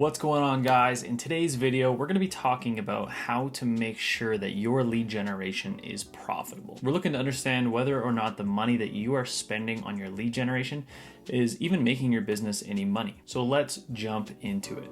What's going on, guys? In today's video, we're going to be talking about how to make sure that your lead generation is profitable. We're looking to understand whether or not the money that you are spending on your lead generation is even making your business any money. So let's jump into it.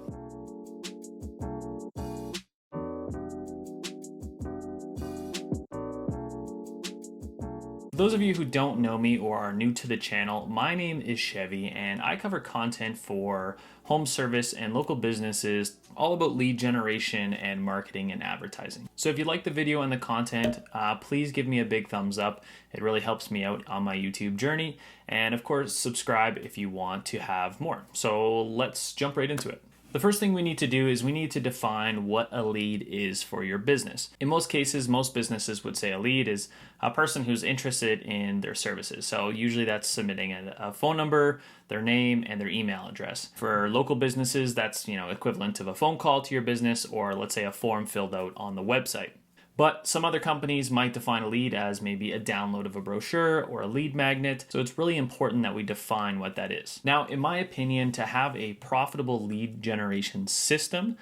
For those of you who don't know me or are new to the channel, my name is Chevy and I cover content for home service and local businesses all about lead generation and marketing and advertising. So if you like the video and the content, please give me a big thumbs up. It really helps me out on my YouTube journey. And of course, subscribe if you want to have more. So let's jump right into it. The first thing we need to do is we need to define what a lead is for your business. In most cases, most businesses would say a lead is a person who's interested in their services. So usually that's submitting a phone number, their name, and their email address. For local businesses, that's equivalent of a phone call to your business, or let's say a form filled out on the website. But some other companies might define a lead as maybe a download of a brochure or a lead magnet. So it's really important that we define what that is. Now, in my opinion, to have a profitable lead generation system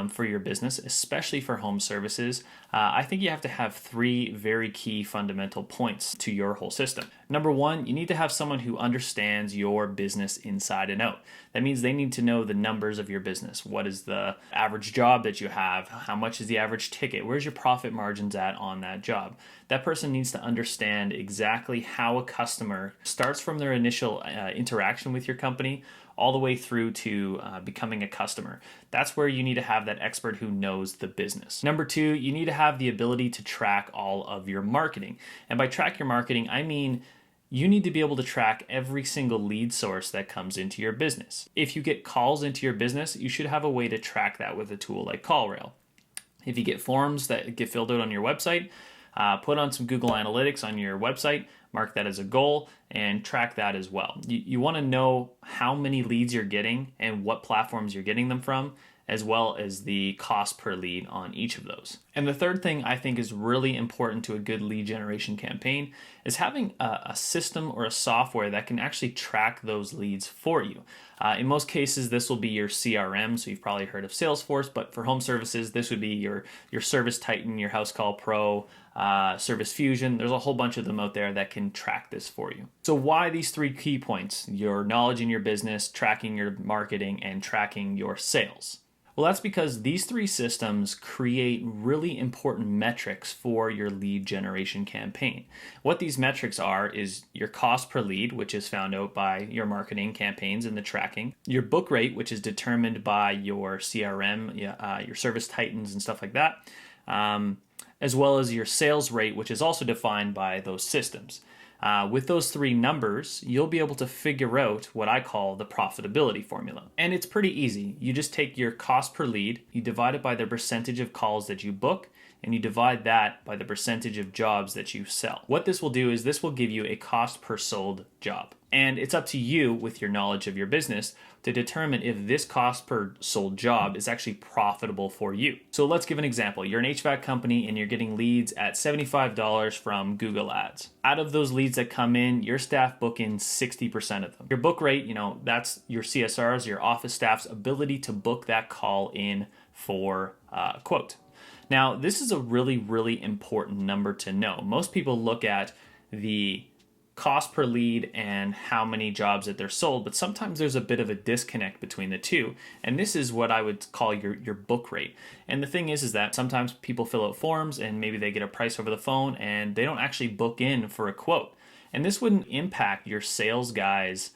for your business, especially for home services, I think you have to have three very key fundamental points to your whole system. Number one, you need to have someone who understands your business inside and out. That means they need to know the numbers of your business. What is the average job that you have? How much is the average ticket? Where's your profit margins at on that job? That person needs to understand exactly how a customer starts from their initial interaction with your company all the way through to becoming a customer. That's where you need to have that expert who knows the business. Number two, you need to have the ability to track all of your marketing. And by track your marketing, I mean you need to be able to track every single lead source that comes into your business. If you get calls into your business, you should have a way to track that with a tool like CallRail. If you get forms that get filled out on your website, put on some Google Analytics on your website, mark that as a goal, and track that as well. You want to know how many leads you're getting and what platforms you're getting them from, as well as the cost per lead on each of those. And the third thing I think is really important to a good lead generation campaign is having a system or a software that can actually track those leads for you. In most cases, this will be your CRM, so you've probably heard of Salesforce, but for home services, this would be your Service Titan, your House Call Pro, Service Fusion. There's a whole bunch of them out there that can track this for you. So why these three key points? Your knowledge in your business, tracking your marketing, and tracking your sales. Well, that's because these three systems create really important metrics for your lead generation campaign. What these metrics are is your cost per lead, which is found out by your marketing campaigns and the tracking, your book rate, which is determined by your CRM, your Service Titans and stuff like that, as well as your sales rate, which is also defined by those systems. With those three numbers, you'll be able to figure out what I call the profitability formula. And it's pretty easy. You just take your cost per lead, you divide it by the percentage of calls that you book, and you divide that by the percentage of jobs that you sell. What this will do is this will give you a cost per sold job. And it's up to you, with your knowledge of your business, to determine if this cost per sold job is actually profitable for you. So let's give an example. You're an HVAC company and you're getting leads at $75 from Google Ads. Out of those leads that come in, your staff book in 60% of them. Your book rate, that's your CSRs, your office staff's ability to book that call in for a quote. Now, this is a really, really important number to know. Most people look at the cost per lead and how many jobs that they're sold, but sometimes there's a bit of a disconnect between the two. And this is what I would call your book rate. And the thing is that sometimes people fill out forms and maybe they get a price over the phone and they don't actually book in for a quote. And this wouldn't impact your sales guy's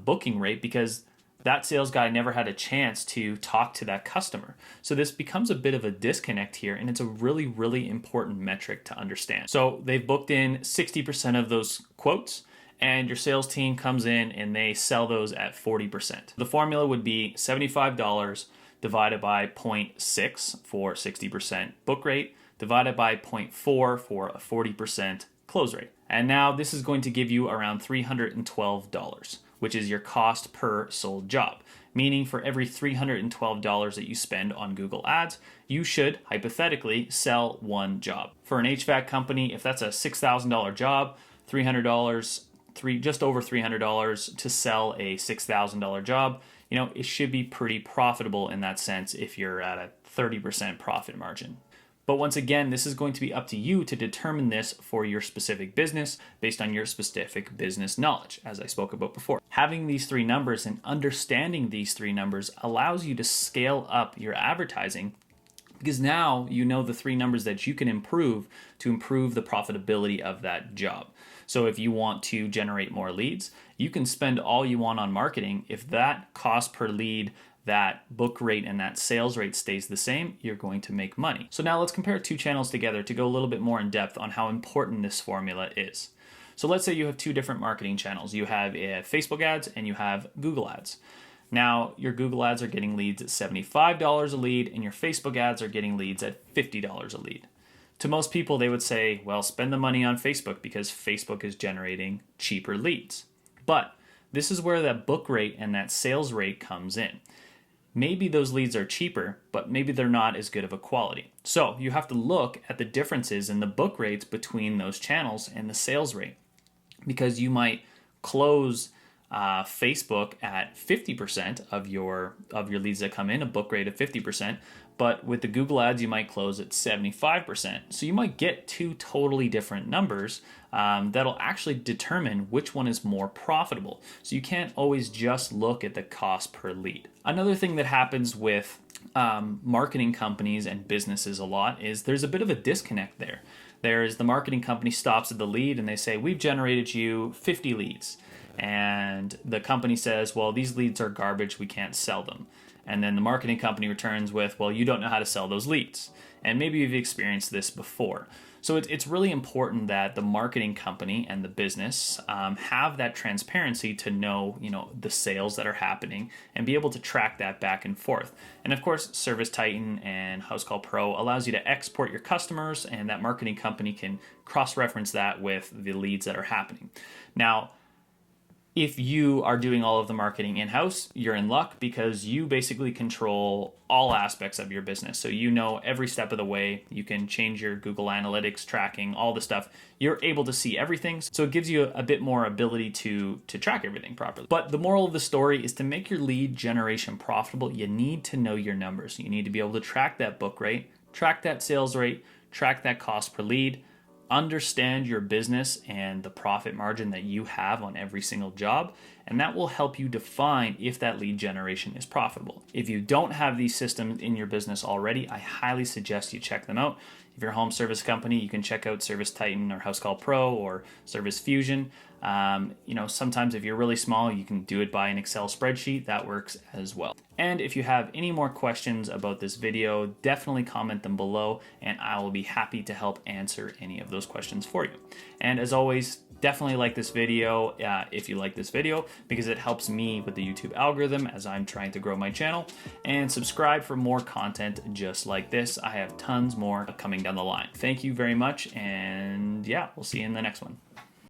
booking rate because that sales guy never had a chance to talk to that customer. So this becomes a bit of a disconnect here, and it's a really, really important metric to understand. So they've booked in 60% of those quotes, and your sales team comes in and they sell those at 40%. The formula would be $75 divided by 0.6 for 60% book rate, divided by 0.4 for a 40% close rate. And now this is going to give you around $312. Which is your cost per sold job. Meaning for every $312 that you spend on Google Ads, you should hypothetically sell one job. For an HVAC company, if that's a $6,000 job, $300, just over $300 to sell a $6,000 job, it should be pretty profitable in that sense if you're at a 30% profit margin. But once again, this is going to be up to you to determine this for your specific business based on your specific business knowledge, as I spoke about before. Having these three numbers and understanding these three numbers allows you to scale up your advertising, because now you know the three numbers that you can improve to improve the profitability of that job. So if you want to generate more leads, you can spend all you want on marketing. If that cost per lead, that book rate, and that sales rate stays the same, you're going to make money. So now let's compare two channels together to go a little bit more in depth on how important this formula is. So let's say you have two different marketing channels. You have Facebook ads and you have Google ads. Now, your Google ads are getting leads at $75 a lead, and your Facebook ads are getting leads at $50 a lead. To most people, they would say, well, spend the money on Facebook because Facebook is generating cheaper leads. But this is where that book rate and that sales rate comes in. Maybe those leads are cheaper, but maybe they're not as good of a quality. So you have to look at the differences in the book rates between those channels and the sales rate, because you might close Facebook at 50% of your leads that come in, a book rate of 50%, but with the Google ads, you might close at 75%. So you might get two totally different numbers that'll actually determine which one is more profitable. So you can't always just look at the cost per lead. Another thing that happens with marketing companies and businesses a lot is there's a bit of a disconnect there. There's the marketing company stops at the lead and they say, we've generated you 50 leads. And the company says, well, these leads are garbage, we can't sell them. And then the marketing company returns with, well, you don't know how to sell those leads. And maybe you've experienced this before. So it's really important that the marketing company and the business have that transparency to know, the sales that are happening and be able to track that back and forth. And of course, Service Titan and House Call Pro allows you to export your customers, and that marketing company can cross-reference that with the leads that are happening. Now, if you are doing all of the marketing in-house, you're in luck because you basically control all aspects of your business. So you know every step of the way. You can change your Google Analytics tracking, all the stuff. You're able to see everything. So it gives you a bit more ability to track everything properly. But the moral of the story is to make your lead generation profitable, you need to know your numbers. You need to be able to track that book rate, track that sales rate, track that cost per lead, understand your business and the profit margin that you have on every single job, and that will help you define if that lead generation is profitable. If you don't have these systems in your business already, I highly suggest you check them out. If you're a home service company, you can check out Service Titan or House Call Pro or Service Fusion. Sometimes if you're really small, you can do it by an Excel spreadsheet. That works as well. And if you have any more questions about this video, definitely comment them below, and I will be happy to help answer any of those questions for you. And as always, definitely like this video if you like this video, because it helps me with the YouTube algorithm as I'm trying to grow my channel. And subscribe for more content just like this. I have tons more coming down the line. Thank you very much, and yeah, we'll see you in the next one.